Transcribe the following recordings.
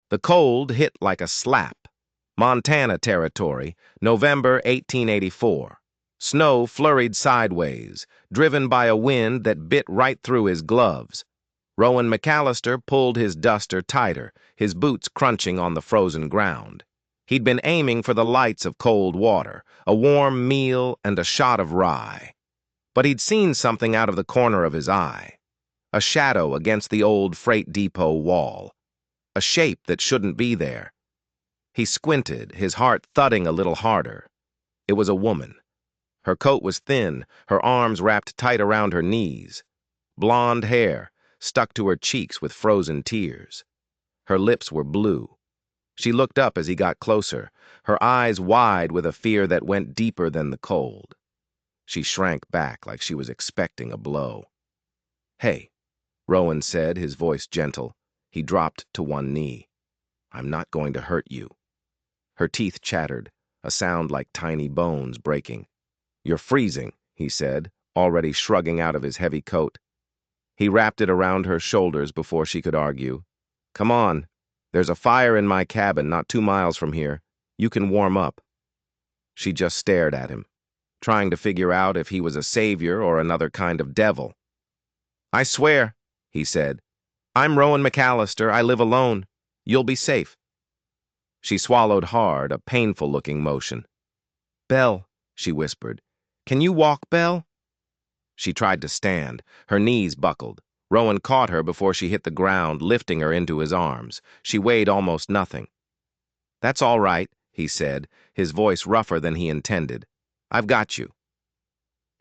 The cold hit like a slap. Montana Territory, November 1884. Snow flurried sideways, driven by a wind that bit right through his gloves. Rowan McAllister pulled his duster tighter, his boots crunching on the frozen ground. He'd been aiming for the lights of cold water, a warm meal, and a shot of rye. But he'd seen something out of the corner of his eye. A shadow against the old freight depot wall. A shape that shouldn't be there. He squinted, his heart thudding a little harder. It was a woman. Her coat was thin, her arms wrapped tight around her knees. Blonde hair, stuck to her cheeks with frozen tears. Her lips were blue. She looked up as he got closer, her eyes wide with a fear that went deeper than the cold. She shrank back like she was expecting a blow. "Hey," Rowan said, his voice gentle. He dropped to one knee. "I'm not going to hurt you." Her teeth chattered, a sound like tiny bones breaking. "You're freezing," he said, already shrugging out of his heavy coat. He wrapped it around her shoulders before she could argue. "Come on. There's a fire in my cabin not 2 miles from here. You can warm up." She just stared at him, trying to figure out if he was a savior or another kind of devil. "I swear," he said. "I'm Rowan McAllister. I live alone. You'll be safe." She swallowed hard, a painful-looking motion. "Belle," she whispered. "Can you walk, Belle?" She tried to stand. Her knees buckled. Rowan caught her before she hit the ground, lifting her into his arms. She weighed almost nothing. "That's all right," he said, his voice rougher than he intended. "I've got you."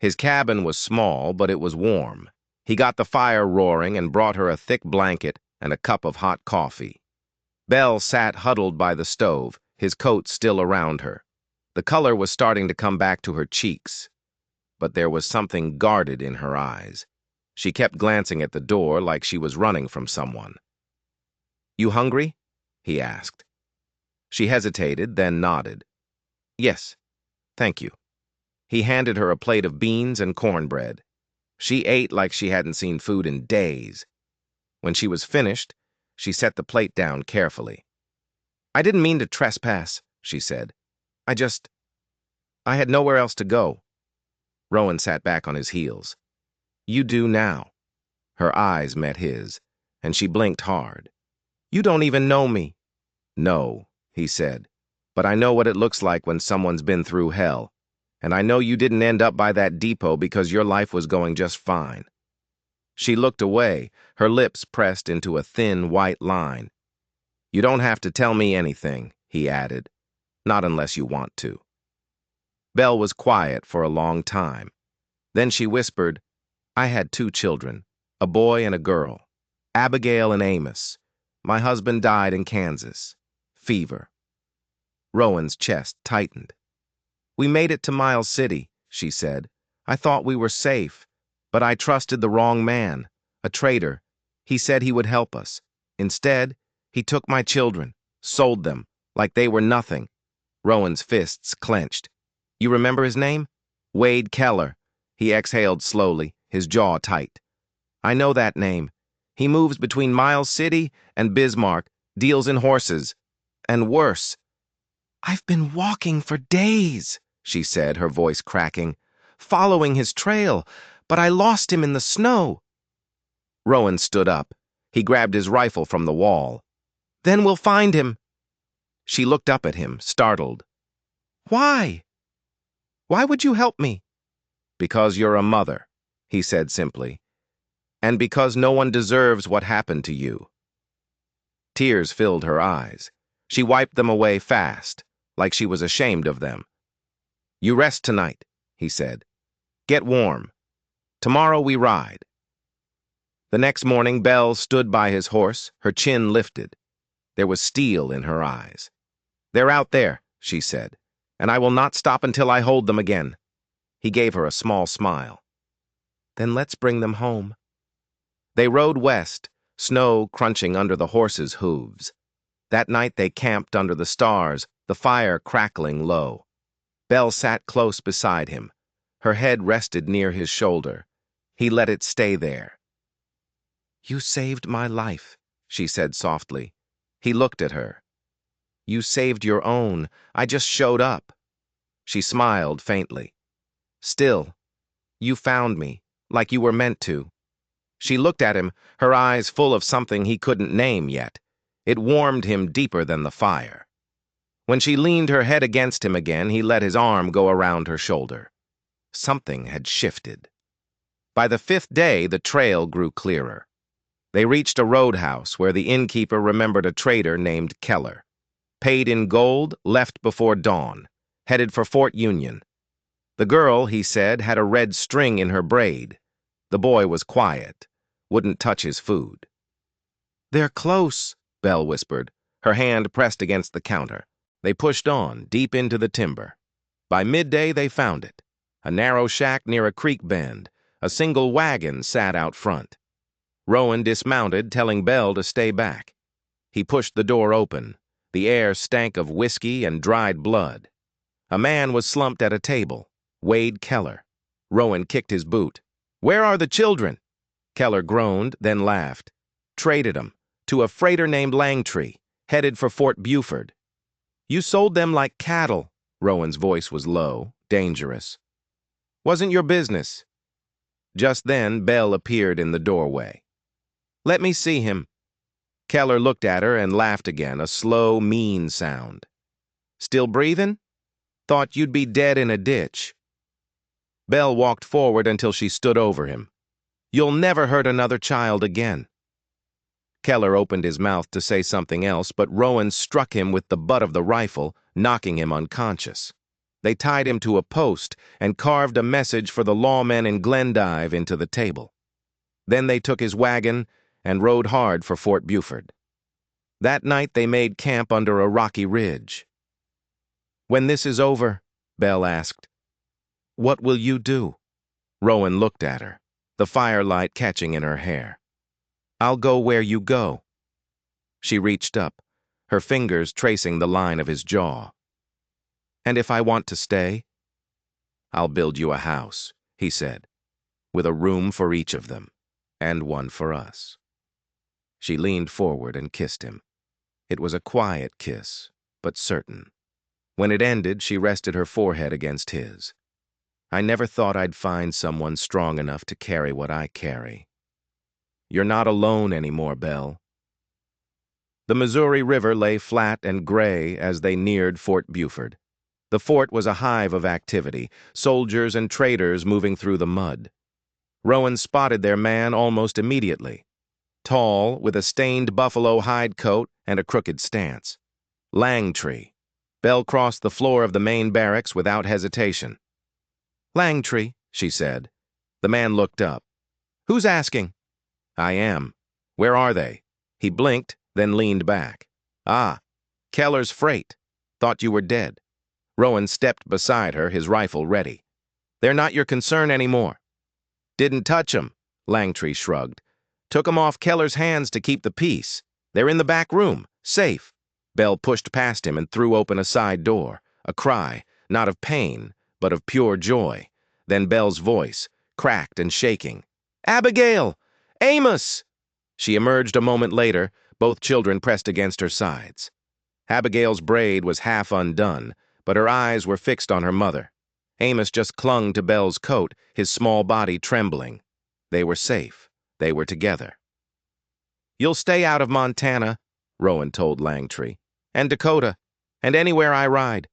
His cabin was small, but it was warm. He got the fire roaring and brought her a thick blanket and a cup of hot coffee. Belle sat huddled by the stove, his coat still around her. The color was starting to come back to her cheeks, but there was something guarded in her eyes. She kept glancing at the door like she was running from someone. "You hungry?" he asked. She hesitated, then nodded. "Yes, thank you." He handed her a plate of beans and cornbread. She ate like she hadn't seen food in days. When she was finished, she set the plate down carefully. "I didn't mean to trespass," she said. I had nowhere else to go." Rowan sat back on his heels. "You do now." Her eyes met his, and she blinked hard. "You don't even know me." "No," he said, "but I know what it looks like when someone's been through hell, and I know you didn't end up by that depot because your life was going just fine." She looked away, her lips pressed into a thin, white line. "You don't have to tell me anything," he added. "Not unless you want to." Belle was quiet for a long time. Then she whispered, "I had 2 children, a boy and a girl, Abigail and Amos. My husband died in Kansas. Fever." Rowan's chest tightened. "We made it to Miles City," she said. "I thought we were safe, but I trusted the wrong man, a traitor. He said he would help us. Instead, he took my children, sold them, like they were nothing." Rowan's fists clenched. "You remember his name?" "Wade Keller." He exhaled slowly, his jaw tight. "I know that name. He moves between Miles City and Bismarck, deals in horses. And worse." "I've been walking for days," she said, her voice cracking, "following his trail, but I lost him in the snow." Rowan stood up. He grabbed his rifle from the wall. "Then we'll find him." She looked up at him, startled. "Why? Why would you help me?" "Because you're a mother," he said simply. "And because no one deserves what happened to you." Tears filled her eyes. She wiped them away fast, like she was ashamed of them. "You rest tonight," he said. "Get warm. Tomorrow we ride." The next morning, Belle stood by his horse, her chin lifted. There was steel in her eyes. "They're out there," she said, "and I will not stop until I hold them again." He gave her a small smile. "Then let's bring them home." They rode west, snow crunching under the horses' hooves. That night they camped under the stars, the fire crackling low. Belle sat close beside him. Her head rested near his shoulder. He let it stay there. "You saved my life," she said softly. He looked at her. You saved your own. I just showed up. She smiled faintly. Still, you found me, like you were meant to. She looked at him, her eyes full of something he couldn't name yet. It warmed him deeper than the fire. When she leaned her head against him again, he let his arm go around her shoulder. Something had shifted. By the 5th day, the trail grew clearer. They reached a roadhouse where the innkeeper remembered a trader named Keller. Paid in gold, left before dawn, headed for Fort Union. The girl, he said, had a red string in her braid. The boy was quiet, wouldn't touch his food. They're close, Belle whispered, her hand pressed against the counter. They pushed on, deep into the timber. By midday, they found it. A narrow shack near a creek bend. A single wagon sat out front. Rowan dismounted, telling Belle to stay back. He pushed the door open. The air stank of whiskey and dried blood. A man was slumped at a table. Wade Keller. Rowan kicked his boot. Where are the children? Keller groaned, then laughed. Traded 'em to a freighter named Langtree, headed for Fort Buford. You sold them like cattle. Rowan's voice was low, dangerous. Wasn't your business. Just then, Belle appeared in the doorway. Let me see him. Keller looked at her and laughed again, a slow, mean sound. Still breathing? Thought you'd be dead in a ditch. Belle walked forward until she stood over him. You'll never hurt another child again. Keller opened his mouth to say something else, but Rowan struck him with the butt of the rifle, knocking him unconscious. They tied him to a post and carved a message for the lawmen in Glendive into the table. Then they took his wagon and rode hard for Fort Buford. That night they made camp under a rocky ridge. When this is over, Belle asked, what will you do? Rowan looked at her, the firelight catching in her hair. I'll go where you go. She reached up, her fingers tracing the line of his jaw. And if I want to stay? I'll build you a house, he said, with a room for each of them, and one for us. She leaned forward and kissed him. It was a quiet kiss, but certain. When it ended, she rested her forehead against his. I never thought I'd find someone strong enough to carry what I carry. You're not alone anymore, Belle. The Missouri River lay flat and gray as they neared Fort Buford. The fort was a hive of activity, soldiers and traders moving through the mud. Rowan spotted their man almost immediately. Tall, with a stained buffalo hide coat and a crooked stance. Langtree. Belle crossed the floor of the main barracks without hesitation. Langtree, she said. The man looked up. Who's asking? I am. Where are they? He blinked, then leaned back. Ah, Keller's freight. Thought you were dead. Rowan stepped beside her, his rifle ready. They're not your concern anymore. Didn't touch 'em, Langtree shrugged. Took 'em off Keller's hands to keep the peace. They're in the back room, safe. Belle pushed past him and threw open a side door. A cry, not of pain, but of pure joy. Then Belle's voice, cracked and shaking. Abigail! Amos! She emerged a moment later, both children pressed against her sides. Abigail's braid was half undone, but her eyes were fixed on her mother. Amos just clung to Belle's coat, his small body trembling. They were safe. They were together. You'll stay out of Montana, Rowan told Langtree, and Dakota, and anywhere I ride.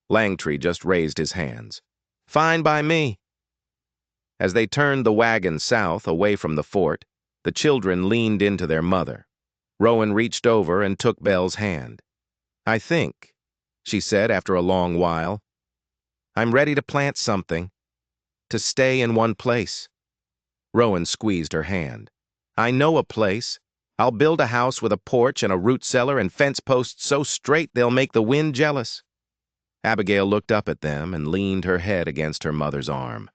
Langtree just raised his hands. Fine by me. As they turned the wagon south, away from the fort, the children leaned into their mother. Rowan reached over and took Belle's hand. I think, she said after a long while, I'm ready to plant something, to stay in one place. Rowan squeezed her hand. I know a place. I'll build a house with a porch and a root cellar and fence posts so straight they'll make the wind jealous. Abigail looked up at them and leaned her head against her mother's arm.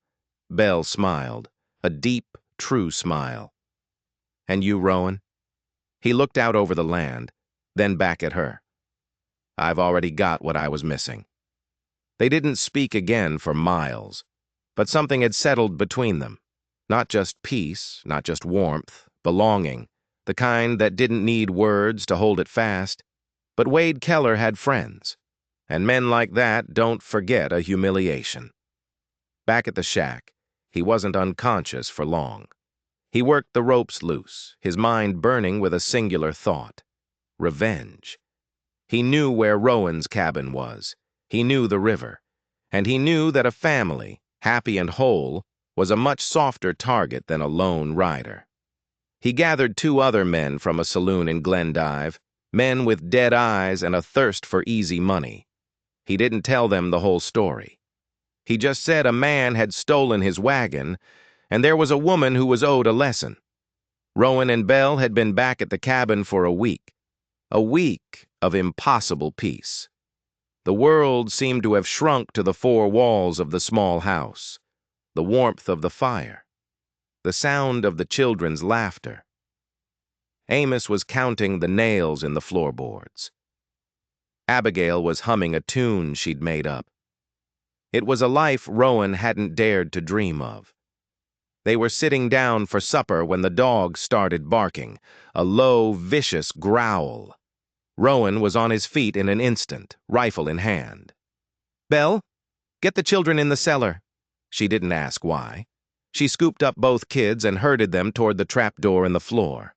Belle smiled, a deep, true smile. And you, Rowan? He looked out over the land, then back at her. I've already got what I was missing. They didn't speak again for miles, but something had settled between them. Not just peace, not just warmth, belonging, the kind that didn't need words to hold it fast. But Wade Keller had friends, and men like that don't forget a humiliation. Back at the shack, he wasn't unconscious for long. He worked the ropes loose, his mind burning with a singular thought: revenge. He knew where Rowan's cabin was. He knew the river. And he knew that a family, happy and whole, was a much softer target than a lone rider. He gathered 2 other men from a saloon in Glendive, men with dead eyes and a thirst for easy money. He didn't tell them the whole story. He just said a man had stolen his wagon, and there was a woman who was owed a lesson. Rowan and Belle had been back at the cabin for a week of impossible peace. The world seemed to have shrunk to the 4 walls of the small house, the warmth of the fire, the sound of the children's laughter. Amos was counting the nails in the floorboards. Abigail was humming a tune she'd made up. It was a life Rowan hadn't dared to dream of. They were sitting down for supper when the dog started barking, a low, vicious growl. Rowan was on his feet in an instant, rifle in hand. "Belle, get the children in the cellar." She didn't ask why. She scooped up both kids and herded them toward the trapdoor in the floor.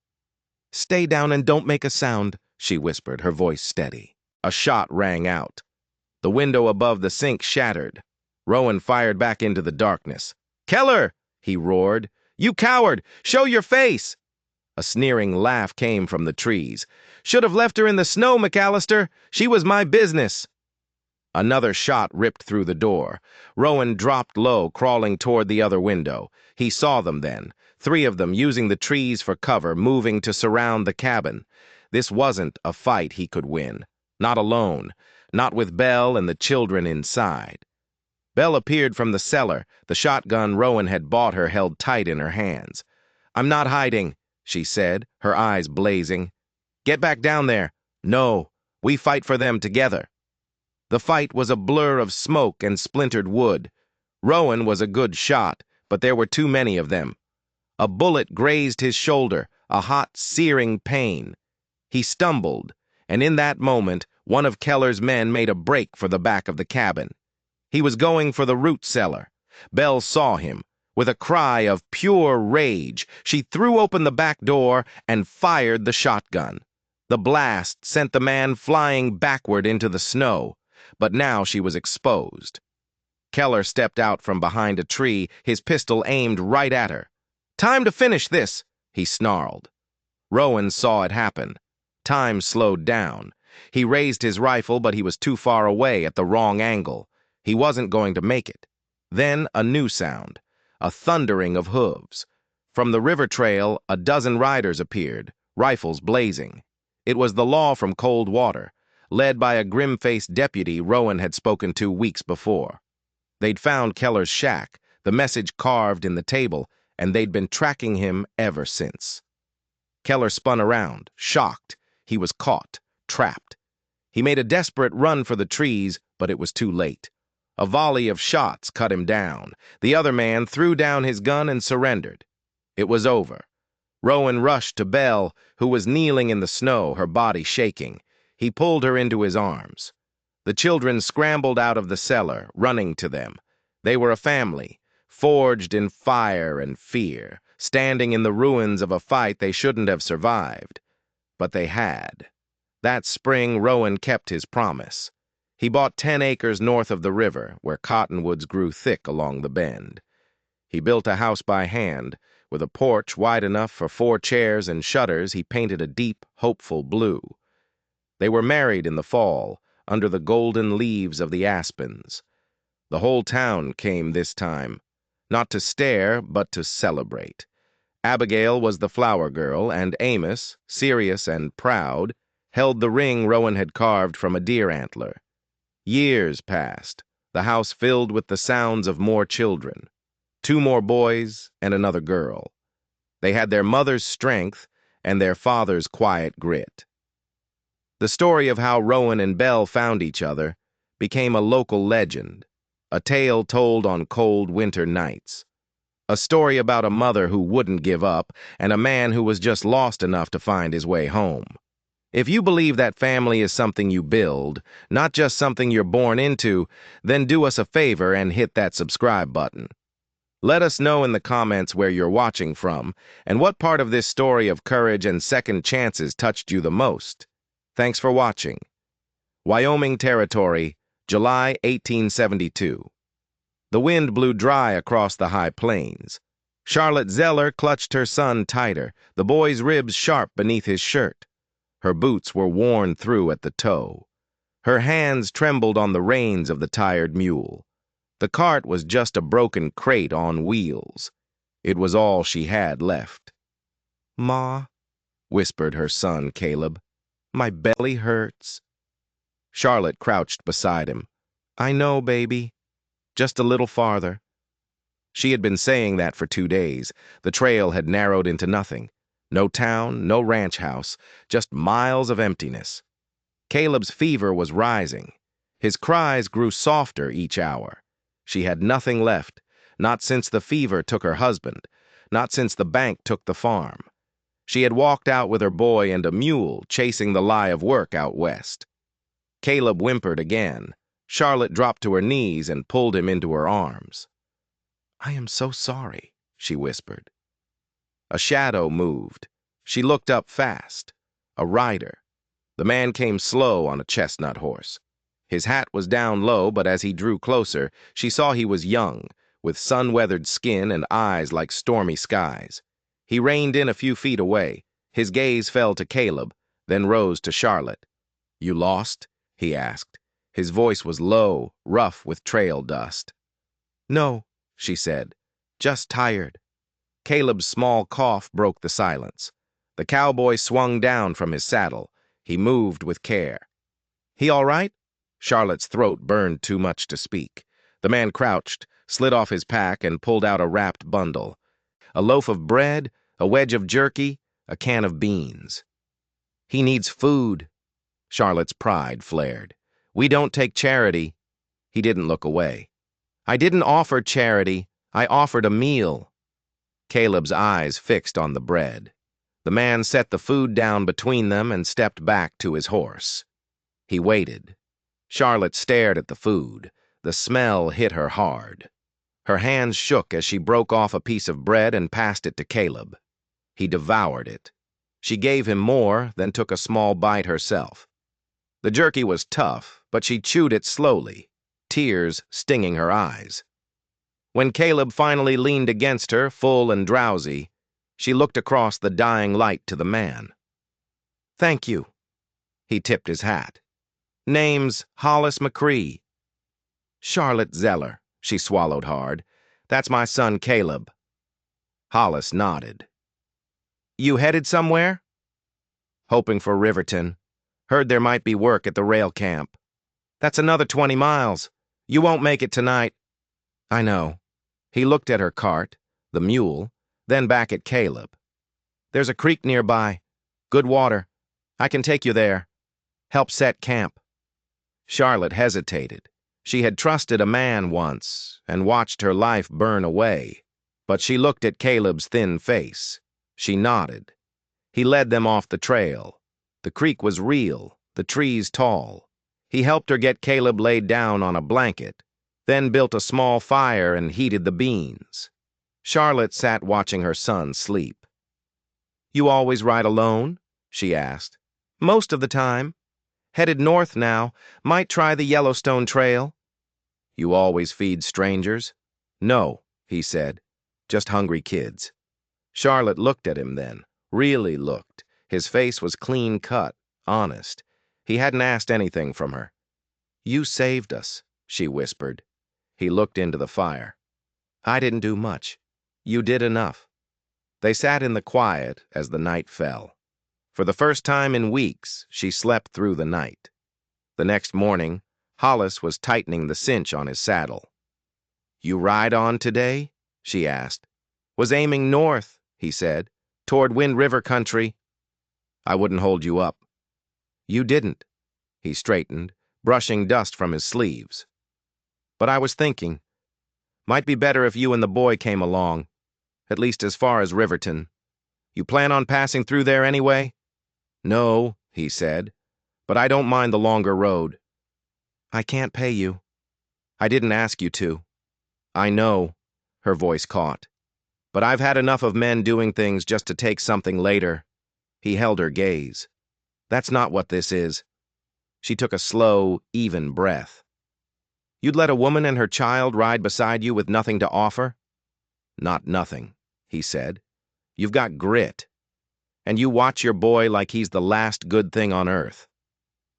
"Stay down and don't make a sound," she whispered, her voice steady. A shot rang out. The window above the sink shattered. Rowan fired back into the darkness. "Keller!" he roared. "You coward! Show your face!" A sneering laugh came from the trees. "Should have left her in the snow, McAllister. She was my business." Another shot ripped through the door. Rowan dropped low, crawling toward the other window. He saw them then, 3 of them using the trees for cover, moving to surround the cabin. This wasn't a fight he could win. Not alone. Not with Belle and the children inside. Belle appeared from the cellar, the shotgun Rowan had bought her held tight in her hands. "I'm not hiding," she said, her eyes blazing. "Get back down there." "No, we fight for them together." The fight was a blur of smoke and splintered wood. Rowan was a good shot, but there were too many of them. A bullet grazed his shoulder, a hot, searing pain. He stumbled, and in that moment, one of Keller's men made a break for the back of the cabin. He was going for the root cellar. Belle saw him. With a cry of pure rage, she threw open the back door and fired the shotgun. The blast sent the man flying backward into the snow, but now she was exposed. Keller stepped out from behind a tree, his pistol aimed right at her. "Time to finish this," he snarled. Rowan saw it happen. Time slowed down. He raised his rifle, but he was too far away at the wrong angle. He wasn't going to make it. Then a new sound, a thundering of hooves. From the river trail, a dozen riders appeared, rifles blazing. It was the law from Cold Water, led by a grim-faced deputy Rowan had spoken to weeks before. They'd found Keller's shack, the message carved in the table, and they'd been tracking him ever since. Keller spun around, shocked. He was caught, trapped. He made a desperate run for the trees, but it was too late. A volley of shots cut him down. The other man threw down his gun and surrendered. It was over. Rowan rushed to Belle, who was kneeling in the snow, her body shaking. He pulled her into his arms. The children scrambled out of the cellar, running to them. They were a family, forged in fire and fear, standing in the ruins of a fight they shouldn't have survived. But they had. That spring, Rowan kept his promise. He bought 10 acres north of the river, where cottonwoods grew thick along the bend. He built a house by hand. With a porch wide enough for 4 chairs and shutters, he painted a deep, hopeful blue. They were married in the fall, under the golden leaves of the aspens. The whole town came this time, not to stare, but to celebrate. Abigail was the flower girl, and Amos, serious and proud, held the ring Rowan had carved from a deer antler. Years passed, the house filled with the sounds of more children. 2 more boys and another girl. They had their mother's strength and their father's quiet grit. The story of how Rowan and Belle found each other became a local legend, a tale told on cold winter nights. A story about a mother who wouldn't give up and a man who was just lost enough to find his way home. If you believe that family is something you build, not just something you're born into, then do us a favor and hit that subscribe button. Let us know in the comments where you're watching from and what part of this story of courage and second chances touched you the most. Thanks for watching. Wyoming Territory, July 1872. The wind blew dry across the high plains. Charlotte Zeller clutched her son tighter, the boy's ribs sharp beneath his shirt. Her boots were worn through at the toe. Her hands trembled on the reins of the tired mule. The cart was just a broken crate on wheels. It was all she had left. "Ma," whispered her son Caleb, "my belly hurts." Charlotte crouched beside him. "I know, baby. Just a little farther." She had been saying that for 2 days. The trail had narrowed into nothing. No town, no ranch house, just miles of emptiness. Caleb's fever was rising. His cries grew softer each hour. She had nothing left, not since the fever took her husband, not since the bank took the farm. She had walked out with her boy and a mule, chasing the lie of work out west. Caleb whimpered again. Charlotte dropped to her knees and pulled him into her arms. "I am so sorry," she whispered. A shadow moved. She looked up fast. A rider. The man came slow on a chestnut horse. His hat was down low, but as he drew closer, she saw he was young, with sun-weathered skin and eyes like stormy skies. He reined in a few feet away. His gaze fell to Caleb, then rose to Charlotte. "You lost?" he asked. His voice was low, rough with trail dust. "No," she said, "just tired." Caleb's small cough broke the silence. The cowboy swung down from his saddle. He moved with care. "He all right?" Charlotte's throat burned too much to speak. The man crouched, slid off his pack, and pulled out a wrapped bundle. A loaf of bread, a wedge of jerky, a can of beans. "He needs food." Charlotte's pride flared. "We don't take charity." He didn't look away. "I didn't offer charity. I offered a meal." Caleb's eyes fixed on the bread. The man set the food down between them and stepped back to his horse. He waited. Charlotte stared at the food. The smell hit her hard. Her hands shook as she broke off a piece of bread and passed it to Caleb. He devoured it. She gave him more, then took a small bite herself. The jerky was tough, but she chewed it slowly, tears stinging her eyes. When Caleb finally leaned against her, full and drowsy, she looked across the dying light to the man. "Thank you." He tipped his hat. "Name's Hollis McCree." "Charlotte Zeller," she swallowed hard. "That's my son Caleb." Hollis nodded. "You headed somewhere?" "Hoping for Riverton. Heard there might be work at the rail camp." "That's another 20 miles. You won't make it tonight." "I know." He looked at her cart, the mule, then back at Caleb. "There's a creek nearby. Good water. I can take you there. Help set camp." Charlotte hesitated. She had trusted a man once and watched her life burn away. But she looked at Caleb's thin face. She nodded. He led them off the trail. The creek was real, the trees tall. He helped her get Caleb laid down on a blanket, then built a small fire and heated the beans. Charlotte sat watching her son sleep. "You always ride alone?" she asked. "Most of the time. Headed north now. Might try the Yellowstone Trail." "You always feed strangers?" "No," he said. "Just hungry kids." Charlotte looked at him then, really looked. His face was clean cut, honest. He hadn't asked anything from her. "You saved us," she whispered. He looked into the fire. "I didn't do much. You did enough." They sat in the quiet as the night fell. For the first time in weeks, she slept through the night. The next morning, Hollis was tightening the cinch on his saddle. "You ride on today?" she asked. "Was aiming north," he said, "toward Wind River country." "I wouldn't hold you up." "You didn't." He straightened, brushing dust from his sleeves. "But I was thinking, might be better if you and the boy came along. at least as far as Riverton. You plan on passing through there anyway? No, he said, but I don't mind the longer road. I can't pay you. I didn't ask you to. I know, her voice caught. But I've had enough of men doing things just to take something later. He held her gaze. That's not what this is. She took a slow, even breath. You'd let a woman and her child ride beside you with nothing to offer? Not nothing, he said. You've got grit. And you watch your boy like he's the last good thing on earth.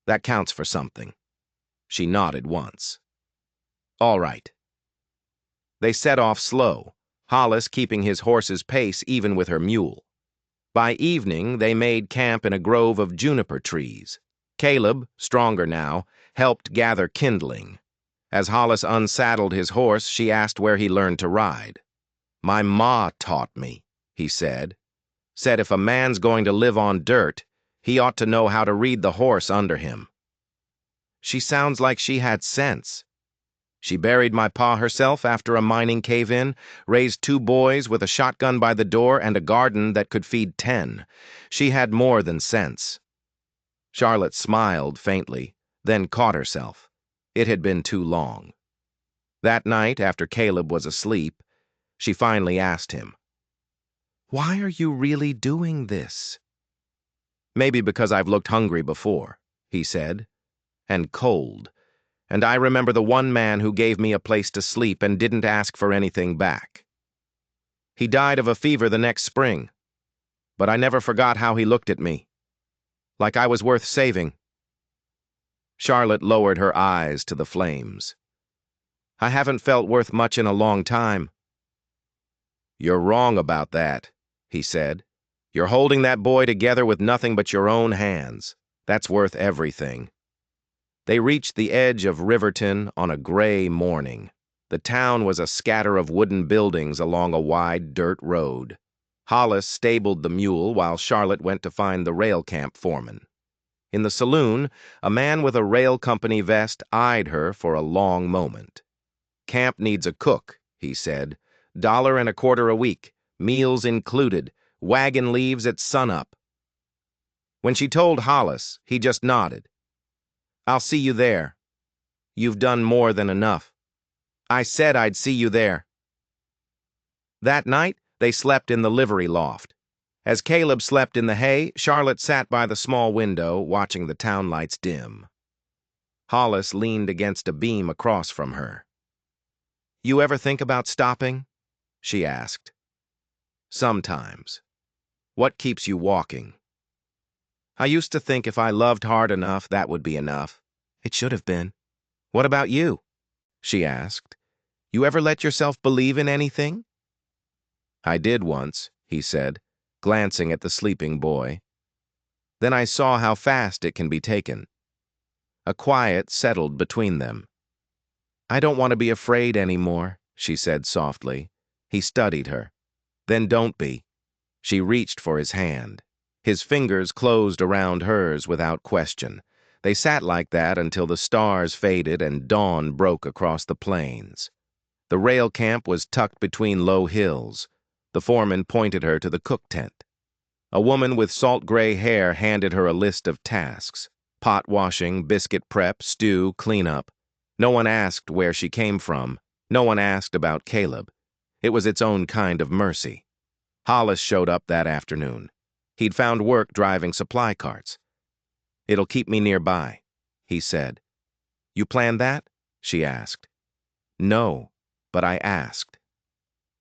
That counts for something. She nodded once. All right. They set off slow, Hollis keeping his horse's pace even with her mule. By evening, they made camp in a grove of juniper trees. Caleb, stronger now, helped gather kindling. As Hollis unsaddled his horse, she asked where he learned to ride. My ma taught me, he said. Said if a man's going to live on dirt, he ought to know how to read the horse under him. She sounds like she had sense. She buried my pa herself after a mining cave-in, raised 2 boys with a shotgun by the door and a garden that could feed 10. She had more than sense. Charlotte smiled faintly, then caught herself. It had been too long. That night, after Caleb was asleep, she finally asked him, Why are you really doing this? Maybe because I've looked hungry before, he said, and cold. And I remember the one man who gave me a place to sleep and didn't ask for anything back. He died of a fever the next spring, but I never forgot how he looked at me, like I was worth saving. Charlotte lowered her eyes to the flames. I haven't felt worth much in a long time. You're wrong about that, he said. You're holding that boy together with nothing but your own hands. That's worth everything. They reached the edge of Riverton on a gray morning. The town was a scatter of wooden buildings along a wide dirt road. Hollis stabled the mule while Charlotte went to find the rail camp foreman. In the saloon, a man with a rail company vest eyed her for a long moment. Camp needs a cook, he said. $1.25 a week, meals included, wagon leaves at sunup. When she told Hollis, he just nodded. I'll see you there. You've done more than enough. I said I'd see you there. That night, they slept in the livery loft. As Caleb slept in the hay, Charlotte sat by the small window, watching the town lights dim. Hollis leaned against a beam across from her. You ever think about stopping? She asked. Sometimes. What keeps you walking? I used to think if I loved hard enough, that would be enough. It should have been. What about you? She asked. You ever let yourself believe in anything? I did once, he said, glancing at the sleeping boy. Then I saw how fast it can be taken. A quiet settled between them. I don't want to be afraid anymore, she said softly. He studied her. Then don't be. She reached for his hand. His fingers closed around hers without question. They sat like that until the stars faded and dawn broke across the plains. The rail camp was tucked between low hills. The foreman pointed her to the cook tent. A woman with salt-gray hair handed her a list of tasks. Pot washing, biscuit prep, stew, cleanup. No one asked where she came from. No one asked about Caleb. It was its own kind of mercy. Hollis showed up that afternoon. He'd found work driving supply carts. It'll keep me nearby, he said. You planned that? She asked. No, but I asked.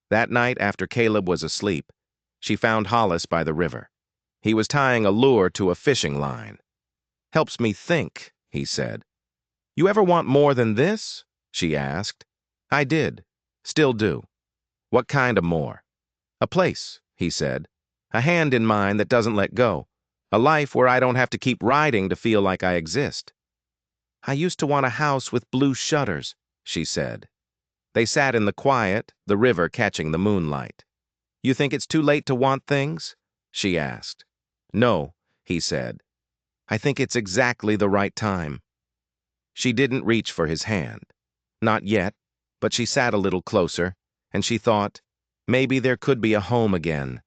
That night after Caleb was asleep, she found Hollis by the river. He was tying a lure to a fishing line. Helps me think, he said. You ever want more than this? She asked. I did. Still do. What kind of more? A place, he said. A hand in mine that doesn't let go. A life where I don't have to keep riding to feel like I exist. I used to want a house with blue shutters, she said. They sat in the quiet, the river catching the moonlight. You think it's too late to want things? She asked. No, he said. I think it's exactly the right time. She didn't reach for his hand. Not yet, but she sat a little closer, and she thought, Maybe there could be a home again,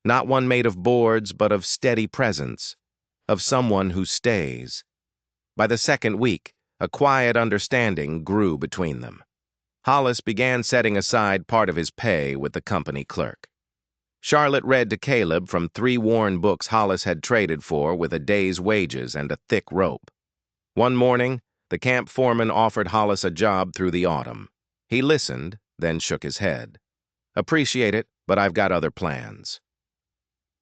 not one made of boards, but of steady presence, of someone who stays. By the second week, a quiet understanding grew between them. Hollis began setting aside part of his pay with the company clerk. Charlotte read to Caleb from 3 worn books Hollis had traded for with a day's wages and a thick rope. One morning, the camp foreman offered Hollis a job through the autumn. He listened, then shook his head. "Appreciate it, but I've got other plans."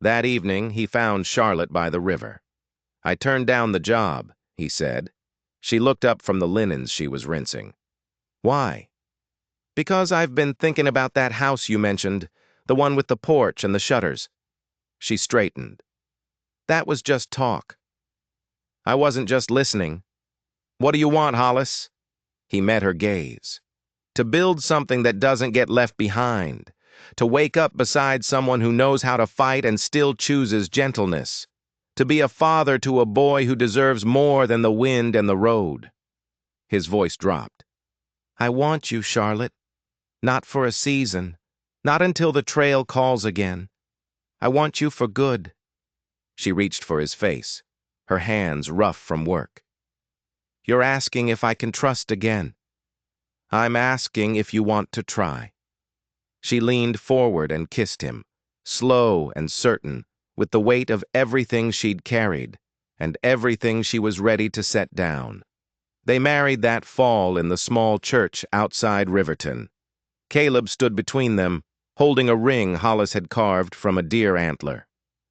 That evening, he found Charlotte by the river. "I turned down the job," he said. She looked up from the linens she was rinsing. "Why?" "Because I've been thinking about that house you mentioned, the one with the porch and the shutters." She straightened. "That was just talk." "I wasn't just listening." "What do you want, Hollis?" He met her gaze. "To build something that doesn't get left behind. To wake up beside someone who knows how to fight and still chooses gentleness. To be a father to a boy who deserves more than the wind and the road." His voice dropped. "I want you, Charlotte. Not for a season. Not until the trail calls again. I want you for good." She reached for his face, her hands rough from work. "You're asking if I can trust again." "I'm asking if you want to try." She leaned forward and kissed him, slow and certain, with the weight of everything she'd carried, and everything she was ready to set down. They married that fall in the small church outside Riverton. Caleb stood between them, holding a ring Hollis had carved from a deer antler.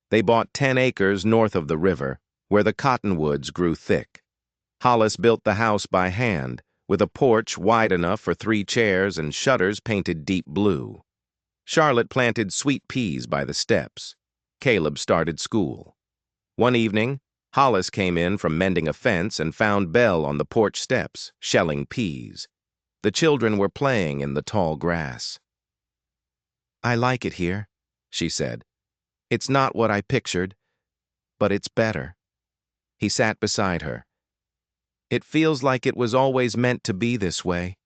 They bought 10 acres north of the river, where the cottonwoods grew thick. Hollis built the house by hand, with a porch wide enough for 3 chairs and shutters painted deep blue. Charlotte planted sweet peas by the steps. Caleb started school. One evening, Hollis came in from mending a fence and found Belle on the porch steps, shelling peas. The children were playing in the tall grass. "I like it here," she said. "It's not what I pictured, but it's better." He sat beside her. "It feels like it was always meant to be this way."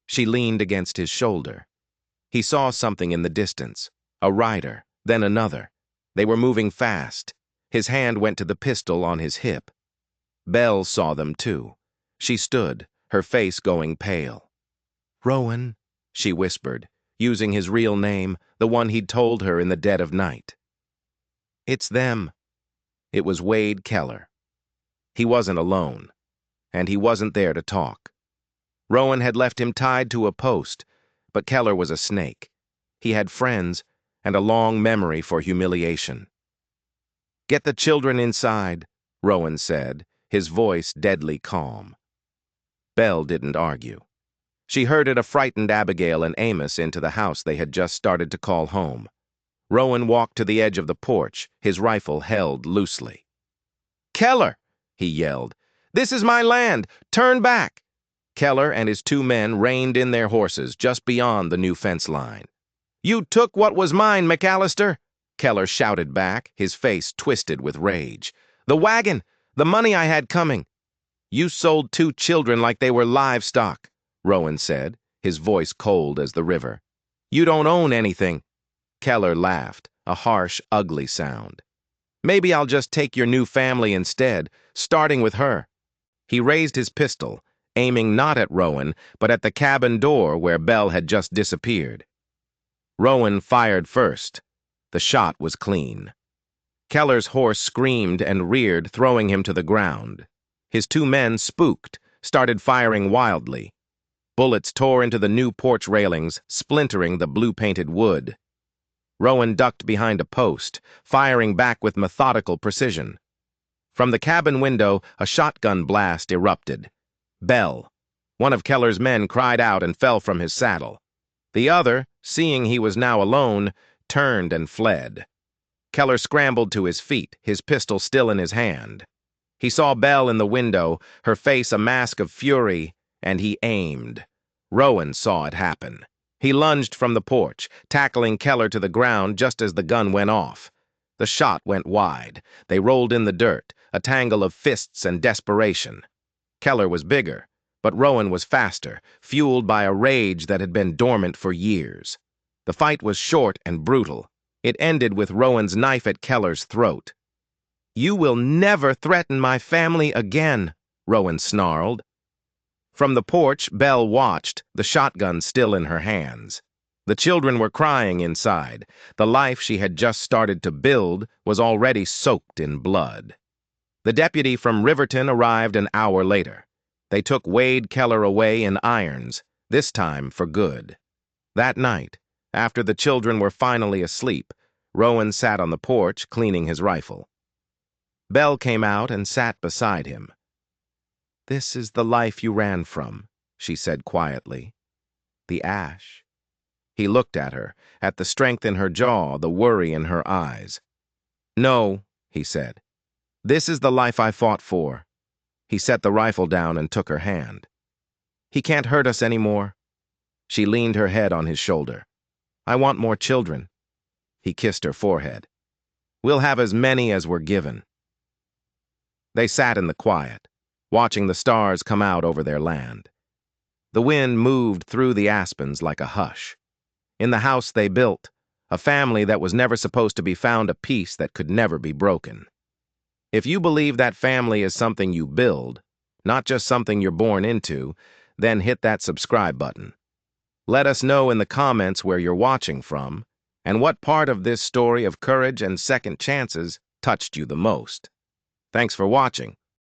She leaned against his shoulder. He saw something in the distance, a rider, then another. They were moving fast. His hand went to the pistol on his hip. Belle saw them too. She stood, her face going pale. "Rowan," she whispered, using his real name, the one he'd told her in the dead of night. "It's them." It was Wade Keller. He wasn't alone, and he wasn't there to talk. Rowan had left him tied to a post, but Keller was a snake. He had friends and a long memory for humiliation. "Get the children inside," Rowan said, his voice deadly calm. Belle didn't argue. She herded a frightened Abigail and Amos into the house they had just started to call home. Rowan walked to the edge of the porch, his rifle held loosely. "Keller!" he yelled. "This is my land! Turn back!" Keller and his 2 men reined in their horses just beyond the new fence line. "You took what was mine, McAllister!" Keller shouted back, his face twisted with rage. "The wagon! The money I had coming!" "You sold 2 children like they were livestock," Rowan said, his voice cold as the river. "You don't own anything." Keller laughed, a harsh, ugly sound. "Maybe I'll just take your new family instead, starting with her." He raised his pistol, aiming not at Rowan, but at the cabin door where Belle had just disappeared. Rowan fired first. The shot was clean. Keller's horse screamed and reared, throwing him to the ground. His 2 men, spooked, started firing wildly. Bullets tore into the new porch railings, splintering the blue-painted wood. Rowan ducked behind a post, firing back with methodical precision. From the cabin window, a shotgun blast erupted. Belle. One of Keller's men cried out and fell from his saddle. The other, seeing he was now alone, turned and fled. Keller scrambled to his feet, his pistol still in his hand. He saw Belle in the window, her face a mask of fury, and he aimed. Rowan saw it happen. He lunged from the porch, tackling Keller to the ground just as the gun went off. The shot went wide. They rolled in the dirt, a tangle of fists and desperation. Keller was bigger, but Rowan was faster, fueled by a rage that had been dormant for years. The fight was short and brutal. It ended with Rowan's knife at Keller's throat. "You will never threaten my family again," Rowan snarled. From the porch, Belle watched, the shotgun still in her hands. The children were crying inside. The life she had just started to build was already soaked in blood. The deputy from Riverton arrived an hour later. They took Wade Keller away in irons, this time for good. That night, after the children were finally asleep, Rowan sat on the porch cleaning his rifle. Belle came out and sat beside him. "This is the life you ran from," she said quietly. "The ash." He looked at her, at the strength in her jaw, the worry in her eyes. "No," he said. "This is the life I fought for." He set the rifle down and took her hand. "He can't hurt us anymore." She leaned her head on his shoulder. "I want more children." He kissed her forehead. "We'll have as many as we're given." They sat in the quiet, watching the stars come out over their land. The wind moved through the aspens like a hush. In the house they built, a family that was never supposed to be found a peace that could never be broken. If you believe that family is something you build, not just something you're born into, then hit that subscribe button. Let us know in the comments where you're watching from, and what part of this story of courage and second chances touched you the most. Thanks for watching.